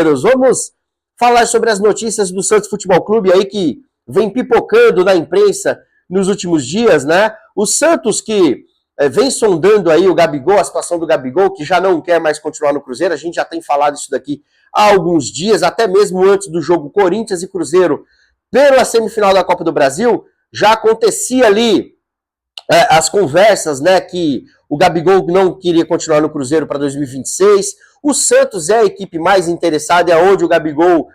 Vamos falar sobre as notícias do Santos Futebol Clube aí que vem pipocando na imprensa nos últimos dias, né? O Santos que vem sondando aí o Gabigol, a situação do Gabigol, que já não quer mais continuar no Cruzeiro. A gente já tem falado isso daqui há alguns dias, até mesmo antes do jogo Corinthians e Cruzeiro pela semifinal da Copa do Brasil, já acontecia ali as conversas, né, que o Gabigol não queria continuar no Cruzeiro para 2026. O Santos é a equipe mais interessada, é onde o Gabigol,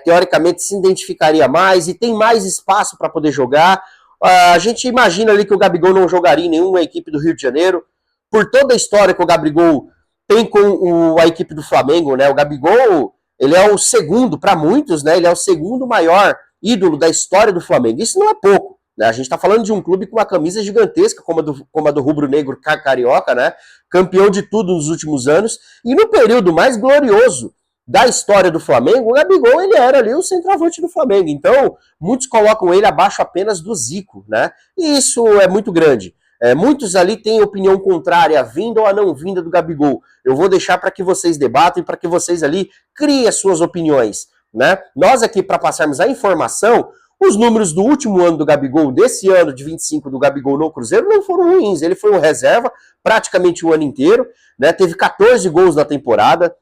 teoricamente, se identificaria mais e tem mais espaço para poder jogar. A gente imagina ali que o Gabigol não jogaria em nenhuma equipe do Rio de Janeiro, por toda a história que o Gabigol tem com a equipe do Flamengo, né? O Gabigol, ele é o segundo, para muitos, né? Ele é o segundo maior ídolo da história do Flamengo. Isso não é pouco. A gente está falando de um clube com uma camisa gigantesca, como a do rubro-negro carioca, né? Campeão de tudo nos últimos anos. E no período mais glorioso da história do Flamengo, o Gabigol, ele era ali o centroavante do Flamengo. Então, muitos colocam ele abaixo apenas do Zico, né? E isso é muito grande. Muitos ali têm opinião contrária, a vinda ou a não vinda do Gabigol. Eu vou deixar para que vocês debatem, para que vocês ali criem as suas opiniões, né? Nós aqui, para passarmos a informação, os números do último ano do Gabigol, desse ano de 25 do Gabigol no Cruzeiro, não foram ruins. Ele foi um reserva praticamente o ano inteiro, né? Teve 14 gols na temporada.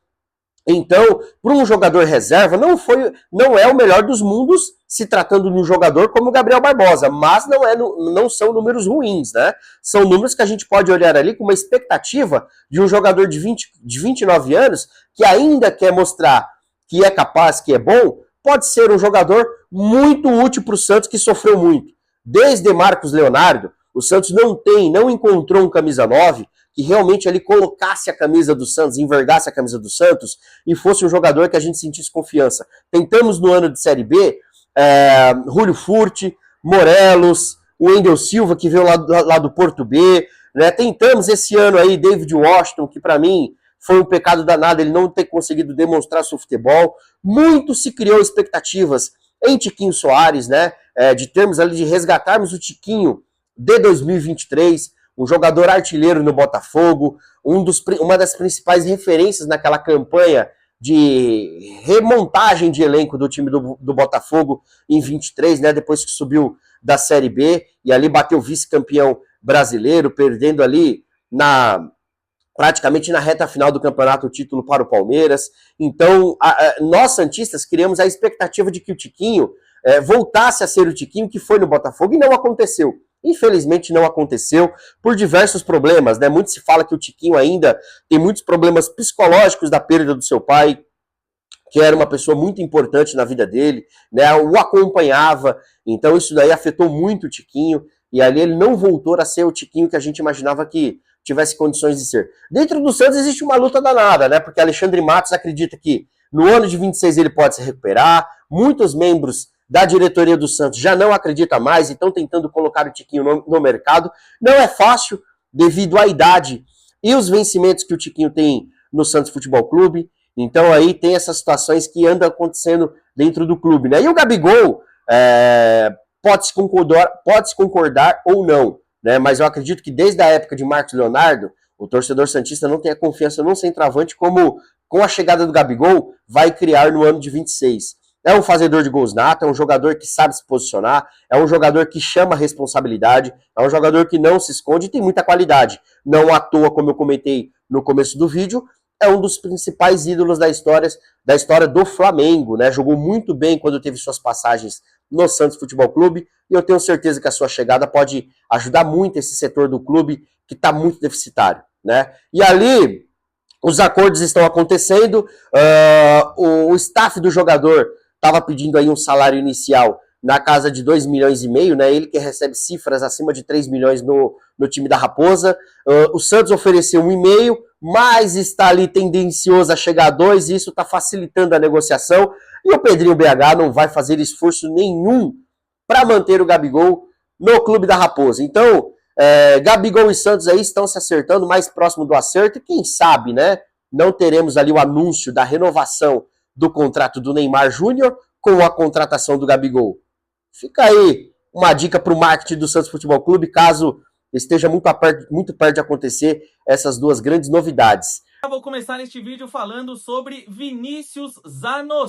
Então, para um jogador reserva, não é o melhor dos mundos se tratando de um jogador como o Gabriel Barbosa, mas não são números ruins, né? São números que a gente pode olhar ali com uma expectativa de um jogador de 29 anos que ainda quer mostrar que é capaz, que é bom, pode ser um jogador muito útil para o Santos, que sofreu muito. Desde Marcos Leonardo, o Santos não encontrou um camisa 9 que realmente ali colocasse a camisa do Santos, envergasse a camisa do Santos e fosse um jogador que a gente sentisse confiança. Tentamos no ano de Série B, Julio Furti, Morelos, o Wendel Silva, que veio lá do Porto B, né? Tentamos esse ano aí David Washington, que para mim foi um pecado danado ele não ter conseguido demonstrar seu futebol. Muito se criou expectativas em Tiquinho Soares, né? De termos ali, de resgatarmos o Tiquinho de 2023, um jogador artilheiro no Botafogo, uma das principais referências naquela campanha de remontagem de elenco do time do Botafogo em 23, né? Depois que subiu da Série B e ali bateu vice-campeão brasileiro, perdendo ali praticamente na reta final do campeonato o título para o Palmeiras. Então, nós santistas criamos a expectativa de que o Tiquinho voltasse a ser o Tiquinho que foi no Botafogo e não aconteceu. Infelizmente não aconteceu por diversos problemas, né? Muito se fala que o Tiquinho ainda tem muitos problemas psicológicos da perda do seu pai, que era uma pessoa muito importante na vida dele, né? O acompanhava, então isso daí afetou muito o Tiquinho, e ali ele não voltou a ser o Tiquinho que a gente imaginava que tivesse condições de ser. Dentro do Santos existe uma luta danada, né? Porque Alexandre Matos acredita que no ano de 26 ele pode se recuperar, muitos membros da diretoria do Santos já não acredita mais e estão tentando colocar o Tiquinho no mercado. Não é fácil devido à idade e os vencimentos que o Tiquinho tem no Santos Futebol Clube. Então aí tem essas situações que andam acontecendo dentro do clube, né? E o Gabigol pode-se concordar ou não, né? Mas eu acredito que desde a época de Marcos Leonardo, o torcedor santista não tem a confiança num centroavante como com a chegada do Gabigol vai criar no ano de 26. É um fazedor de gols nato, é um jogador que sabe se posicionar, é um jogador que chama a responsabilidade, é um jogador que não se esconde e tem muita qualidade. Não à toa, como eu comentei no começo do vídeo, é um dos principais ídolos da história do Flamengo, né? Jogou muito bem quando teve suas passagens no Santos Futebol Clube e eu tenho certeza que a sua chegada pode ajudar muito esse setor do clube que está muito deficitário, né? E ali os acordos estão acontecendo, o staff do jogador estava pedindo aí um salário inicial na casa de 2,5 milhões, né? Ele que recebe cifras acima de 3 milhões no time da Raposa. O Santos ofereceu 1,5, mas está ali tendencioso a chegar a 2, e isso está facilitando a negociação. E o Pedrinho BH não vai fazer esforço nenhum para manter o Gabigol no clube da Raposa. Então, Gabigol e Santos aí estão se acertando, mais próximo do acerto, e quem sabe, né? Não teremos ali o anúncio da renovação do contrato do Neymar Júnior com a contratação do Gabigol. Fica aí uma dica para o marketing do Santos Futebol Clube, caso esteja muito perto de acontecer essas duas grandes novidades. Eu vou começar este vídeo falando sobre Vinícius Zanocelo,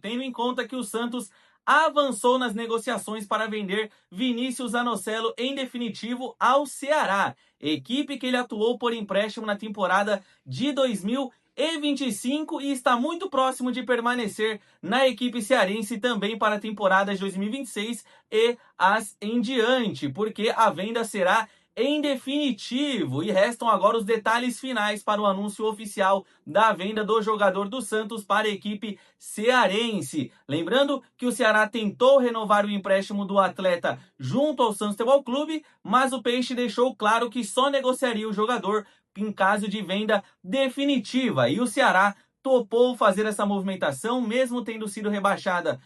tendo em conta que o Santos avançou nas negociações para vender Vinícius Zanocelo em definitivo ao Ceará, equipe que ele atuou por empréstimo na temporada de 2025 e está muito próximo de permanecer na equipe cearense também para a temporada de 2026 e as em diante, porque a venda será em definitivo, e restam agora os detalhes finais para o anúncio oficial da venda do jogador do Santos para a equipe cearense. Lembrando que o Ceará tentou renovar o empréstimo do atleta junto ao Santos Futebol Clube, mas o Peixe deixou claro que só negociaria o jogador em caso de venda definitiva, e o Ceará topou fazer essa movimentação, mesmo tendo sido rebaixado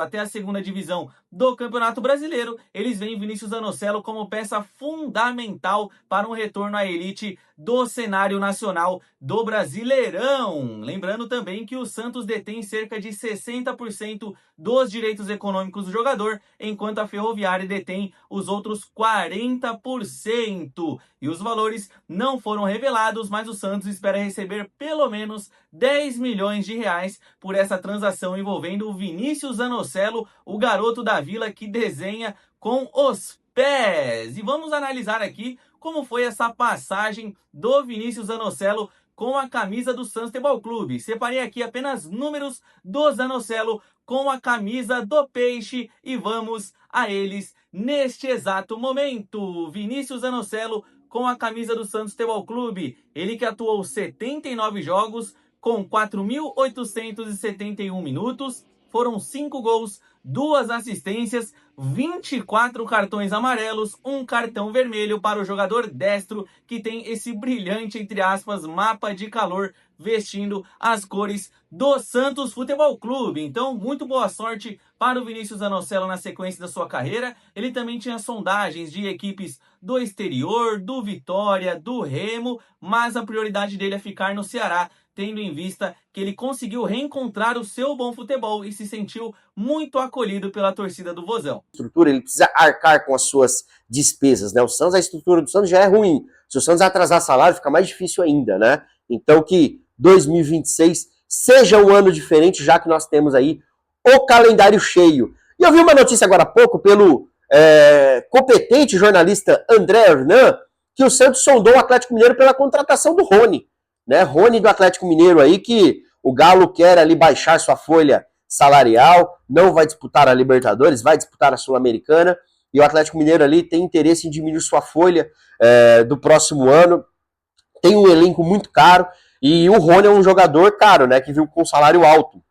até a segunda divisão do Campeonato Brasileiro. Eles veem Vinícius Zanocelo como peça fundamental para um retorno à elite do cenário nacional do Brasileirão. Lembrando também que o Santos detém cerca de 60% dos direitos econômicos do jogador, enquanto a Ferroviária detém os outros 40%. E os valores não foram revelados, mas o Santos espera receber pelo menos 10 milhões de reais por essa transação envolvendo o Vinícius Zanocelo, o garoto da Vila que desenha com os pés. E vamos analisar aqui como foi essa passagem do Vinícius Zanocelo com a camisa do Santos Futebol Clube. Separei aqui apenas números do Zanocelo com a camisa do Peixe e vamos a eles neste exato momento. Vinícius Zanocelo com a camisa do Santos Futebol Clube. Ele que atuou 79 jogos com 4.871 minutos. Foram 5 gols, 2 assistências, 24 cartões amarelos, 1 cartão vermelho para o jogador destro que tem esse brilhante, entre aspas, mapa de calor vestindo as cores do Santos Futebol Clube. Então, muito boa sorte para o Vinícius Zanocelo na sequência da sua carreira. Ele também tinha sondagens de equipes do exterior, do Vitória, do Remo, mas a prioridade dele é ficar no Ceará, tendo em vista que ele conseguiu reencontrar o seu bom futebol e se sentiu muito acolhido pela torcida do Vozão. Ele precisa arcar com as suas despesas, né? A estrutura do Santos já é ruim. Se o Santos atrasar salário, fica mais difícil ainda, né? Então que 2026 seja um ano diferente, já que nós temos aí o calendário cheio. E eu vi uma notícia agora há pouco pelo competente jornalista André Hernan, que o Santos sondou o Atlético Mineiro pela contratação do Rony. Né, Rony do Atlético Mineiro aí, que o Galo quer ali baixar sua folha salarial, não vai disputar a Libertadores, vai disputar a Sul-Americana, e o Atlético Mineiro ali tem interesse em diminuir sua folha do próximo ano, tem um elenco muito caro, e o Rony é um jogador caro, né, que viu com salário alto,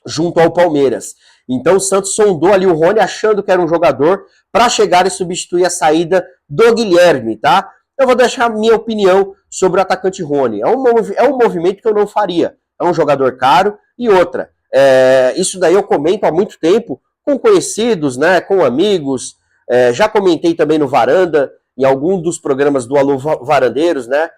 junto ao Palmeiras. Então o Santos sondou ali o Rony, achando que era um jogador para chegar e substituir a saída do Guilherme, tá? Eu vou deixar a minha opinião sobre o atacante Rony. É um movimento que eu não faria. É um jogador caro. E outra, isso daí eu comento há muito tempo com conhecidos, né, com amigos. Já comentei também no Varanda, em algum dos programas do Alô Varandeiros, né,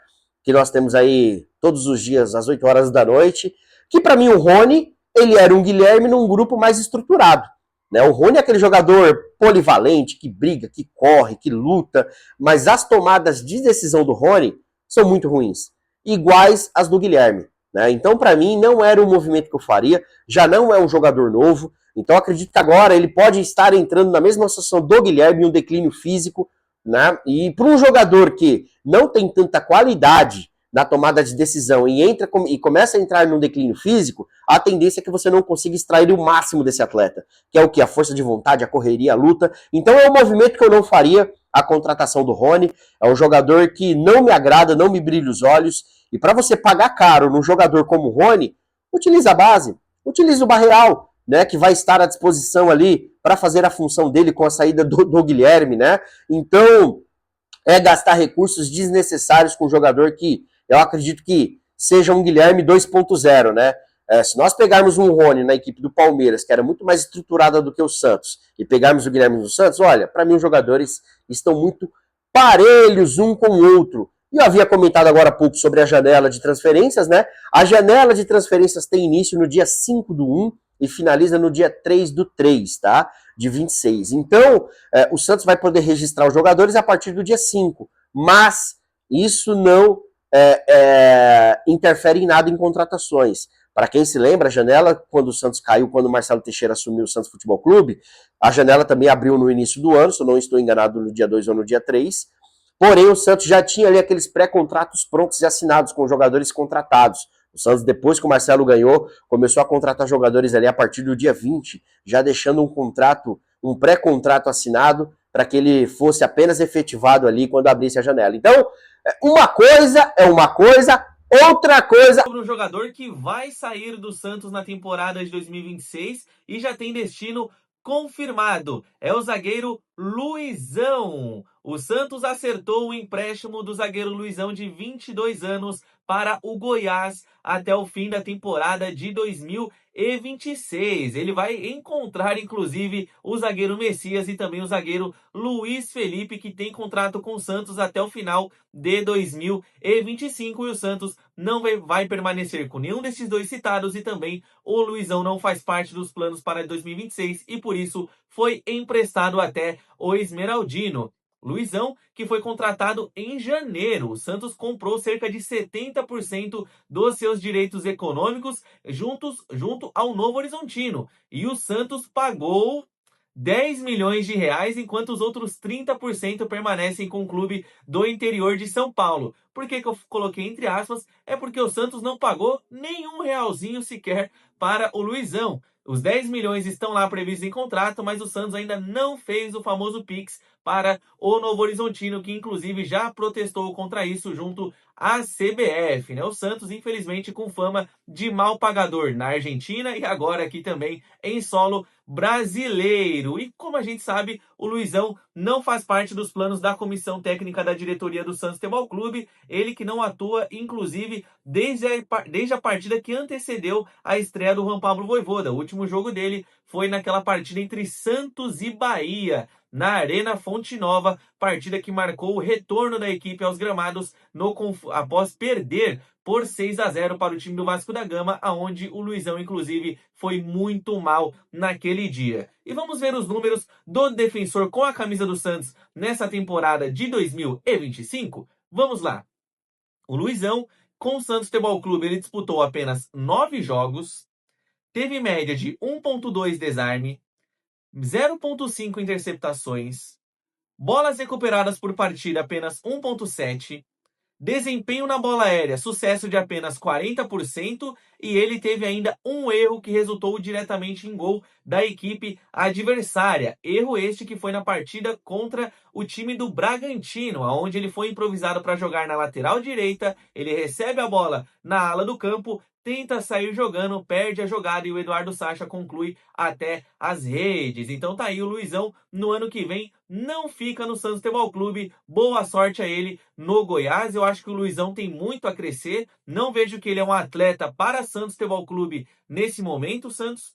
que nós temos aí todos os dias às 8 horas da noite, que para mim o Rony, ele era um Guilherme num grupo mais estruturado. Né? O Rony é aquele jogador polivalente, que briga, que corre, que luta, mas as tomadas de decisão do Rony são muito ruins, iguais às do Guilherme. Né? Então, para mim, não era o movimento que eu faria, já não é um jogador novo, então acredito que agora ele pode estar entrando na mesma situação do Guilherme, um declínio físico, né? E para um jogador que não tem tanta qualidade na tomada de decisão e começa a entrar num declínio físico, a tendência é que você não consiga extrair o máximo desse atleta, que é o que? A força de vontade, a correria, a luta. Então é um movimento que eu não faria, a contratação do Rony. É um jogador que não me agrada, não me brilha os olhos, e para você pagar caro num jogador como o Rony, utiliza a base, utiliza o Barreal, né, que vai estar à disposição ali para fazer a função dele com a saída do Guilherme, né? Então, é gastar recursos desnecessários com um jogador que eu acredito que seja um Guilherme 2.0, né? Se nós pegarmos um Rony na equipe do Palmeiras, que era muito mais estruturada do que o Santos, e pegarmos o Guilherme do Santos, olha, para mim os jogadores estão muito parelhos um com o outro. E eu havia comentado agora há pouco sobre a janela de transferências, né? A janela de transferências tem início no dia 5/1 e finaliza no dia 3/3, tá? De 26. Então, o Santos vai poder registrar os jogadores a partir do dia 5. Mas isso não interfere em nada em contratações. Para quem se lembra, a janela, quando o Santos caiu, quando o Marcelo Teixeira assumiu o Santos Futebol Clube, a janela também abriu no início do ano, se eu não estou enganado, no dia 2 ou no dia 3. Porém, o Santos já tinha ali aqueles pré-contratos prontos e assinados com jogadores contratados. O Santos, depois que o Marcelo ganhou, começou a contratar jogadores ali a partir do dia 20, já deixando um pré-contrato assinado para que ele fosse apenas efetivado ali quando abrisse a janela. Então, uma coisa é uma coisa, outra coisa... Sobre um jogador que vai sair do Santos na temporada de 2026 e já tem destino confirmado. É o zagueiro Luizão. O Santos acertou o empréstimo do zagueiro Luizão de 22 anos para o Goiás até o fim da temporada de 2026. Ele vai encontrar, inclusive, o zagueiro Messias e também o zagueiro Luiz Felipe, que tem contrato com o Santos até o final de 2025. E o Santos não vai permanecer com nenhum desses dois citados e também o Luizão não faz parte dos planos para 2026 e por isso foi emprestado até o Esmeraldino. Luizão, que foi contratado em janeiro. O Santos comprou cerca de 70% dos seus direitos econômicos junto ao Novo Horizontino. E o Santos pagou 10 milhões de reais, enquanto os outros 30% permanecem com o clube do interior de São Paulo. Por que eu coloquei entre aspas? É porque o Santos não pagou nenhum realzinho sequer para o Luizão. Os 10 milhões estão lá previstos em contrato, mas o Santos ainda não fez o famoso Pix para o Novo Horizontino, que inclusive já protestou contra isso junto à CBF, né? O Santos, infelizmente, com fama de mal pagador na Argentina e agora aqui também em solo brasileiro. E como a gente sabe, o Luizão não faz parte dos planos da comissão técnica da diretoria do Santos Futebol Clube, ele que não atua, inclusive, desde a partida que antecedeu a estreia do Juan Pablo Vojvoda. O último jogo dele foi naquela partida entre Santos e Bahia, na Arena Fonte Nova, partida que marcou o retorno da equipe aos gramados após perder por 6-0 para o time do Vasco da Gama, aonde o Luizão, inclusive, foi muito mal naquele dia. E vamos ver os números do defensor com a camisa do Santos nessa temporada de 2025? Vamos lá. O Luizão, com o Santos Futebol Clube, ele disputou apenas 9 jogos, teve média de 1.2 desarme, 0.5 interceptações, bolas recuperadas por partida apenas 1.7, desempenho na bola aérea, sucesso de apenas 40%, e ele teve ainda um erro que resultou diretamente em gol da equipe adversária. Erro este que foi na partida contra o time do Bragantino, onde ele foi improvisado para jogar na lateral direita, ele recebe a bola na ala do campo, tenta sair jogando, perde a jogada e o Eduardo Sacha conclui até as redes. Então tá aí o Luizão, no ano que vem não fica no Santos Futebol Clube. Boa sorte a ele no Goiás. Eu acho que o Luizão tem muito a crescer. Não vejo que ele é um atleta para Santos Futebol Clube nesse momento. O Santos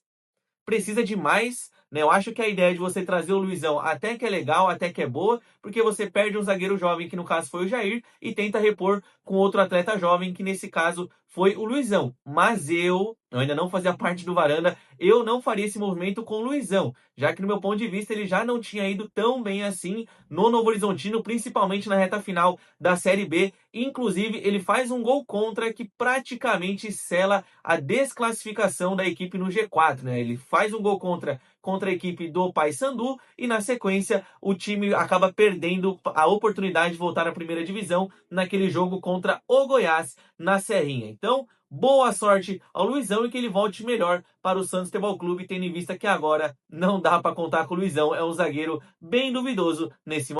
precisa de mais, né? Eu acho que a ideia de você trazer o Luizão até que é legal, até que é boa, porque você perde um zagueiro jovem, que no caso foi o Jair, e tenta repor com outro atleta jovem, que nesse caso foi o Luizão. Mas eu ainda não fazia parte do Varanda, eu não faria esse movimento com o Luizão, já que no meu ponto de vista ele já não tinha ido tão bem assim no Novo Horizontino, principalmente na reta final da Série B. Inclusive, ele faz um gol contra que praticamente sela a desclassificação da equipe no G4, né? Ele faz um gol contra a equipe do Paysandu e na sequência o time acaba perdendo a oportunidade de voltar à primeira divisão naquele jogo contra o Goiás na Serrinha. Então, boa sorte ao Luizão e que ele volte melhor para o Santos Futebol Clube, tendo em vista que agora não dá para contar com o Luizão, é um zagueiro bem duvidoso nesse momento.